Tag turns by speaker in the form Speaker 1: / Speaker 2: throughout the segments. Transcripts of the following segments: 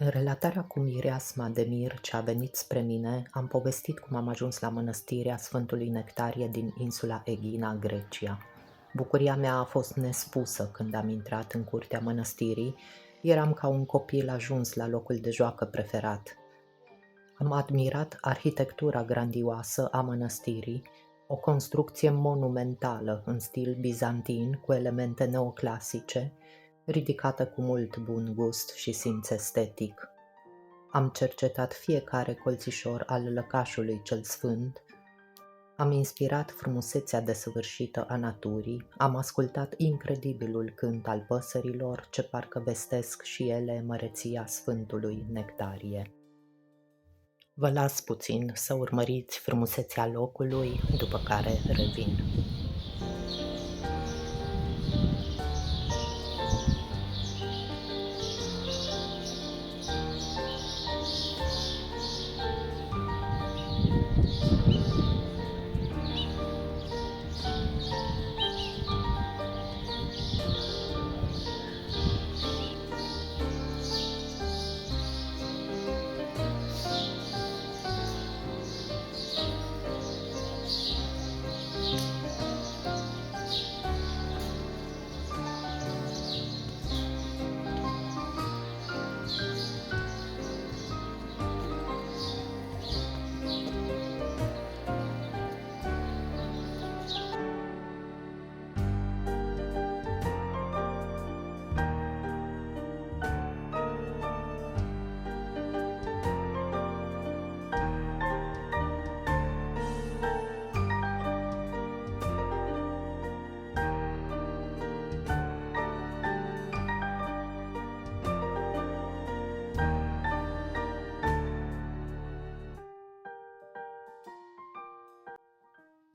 Speaker 1: În relatarea cu mireasma de mir ce a venit spre mine, am povestit cum am ajuns la mănăstirea Sfântului Nectarie din insula Egina, Grecia. Bucuria mea a fost nespusă când am intrat în curtea mănăstirii. Eram ca un copil ajuns la locul de joacă preferat. Am admirat arhitectura grandioasă a mănăstirii, o construcție monumentală în stil bizantin cu elemente neoclasice, ridicată cu mult bun gust și simț estetic. Am cercetat fiecare colțișor al lăcașului cel sfânt, am inspirat frumusețea desăvârșită a naturii, am ascultat incredibilul cânt al păsărilor ce parcă vestesc și ele măreția Sfântului Nectarie. Vă las puțin să urmăriți frumusețea locului, după care revin.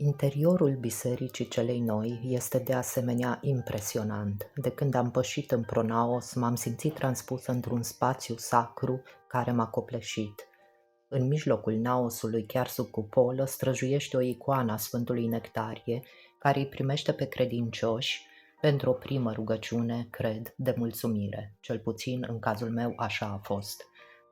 Speaker 1: Interiorul bisericii celei noi este de asemenea impresionant. De când am pășit în pronaos, m-am simțit transpusă într-un spațiu sacru care m-a copleșit. În mijlocul naosului, chiar sub cupolă, străjuiește o icoană a Sfântului Nectarie, care îi primește pe credincioși pentru o primă rugăciune, cred, de mulțumire. Cel puțin, în cazul meu, așa a fost.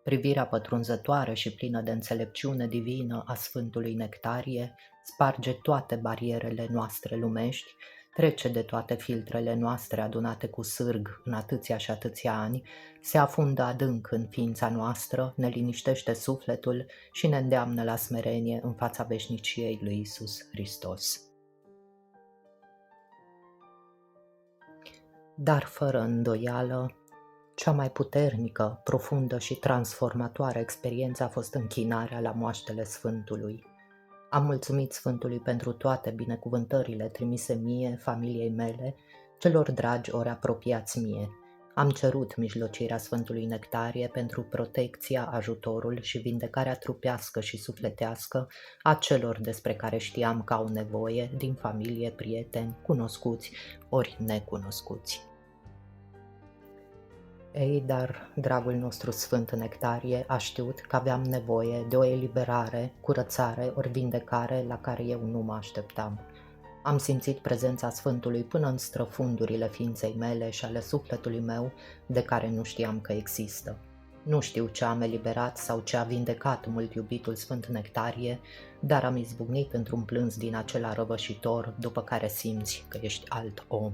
Speaker 1: Privirea pătrunzătoare și plină de înțelepciune divină a Sfântului Nectarie sparge toate barierele noastre lumești, trece de toate filtrele noastre adunate cu sârg în atâția și atâția ani, se afundă adânc în ființa noastră, ne liniștește sufletul și ne îndeamnă la smerenie în fața veșniciei lui Iisus Hristos. Dar fără îndoială, cea mai puternică, profundă și transformatoare experiență a fost închinarea la moaștele Sfântului. Am mulțumit Sfântului pentru toate binecuvântările trimise mie, familiei mele, celor dragi ori apropiați mie. Am cerut mijlocirea Sfântului Nectarie pentru protecția, ajutorul și vindecarea trupească și sufletească a celor despre care știam că au nevoie, din familie, prieteni, cunoscuți ori necunoscuți. Ei, dar dragul nostru Sfânt Nectarie a știut că aveam nevoie de o eliberare, curățare ori vindecare la care eu nu mă așteptam. Am simțit prezența Sfântului până în străfundurile ființei mele și ale sufletului meu, de care nu știam că există. Nu știu ce am eliberat sau ce a vindecat mult iubitul Sfânt Nectarie, dar am izbucnit într-un plâns din acela răvășitor, după care simți că ești alt om.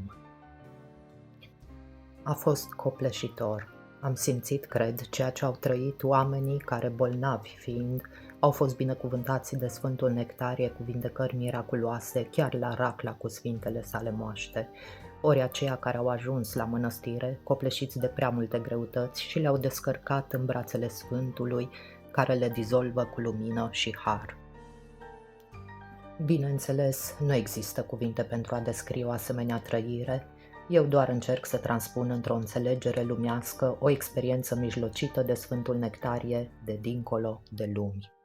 Speaker 1: A fost copleșitor. Am simțit, cred, ceea ce au trăit oamenii care, bolnavi fiind, au fost binecuvântați de Sfântul Nectarie cu vindecări miraculoase, chiar la racla cu sfintele sale moaște, ori aceia care au ajuns la mănăstire, copleșiți de prea multe greutăți și le-au descărcat în brațele Sfântului, care le dizolvă cu lumină și har. Bineînțeles, nu există cuvinte pentru a descrie o asemenea trăire. Eu doar încerc să transpun într-o înțelegere lumească o experiență mijlocită de Sfântul Nectarie de dincolo de lumi.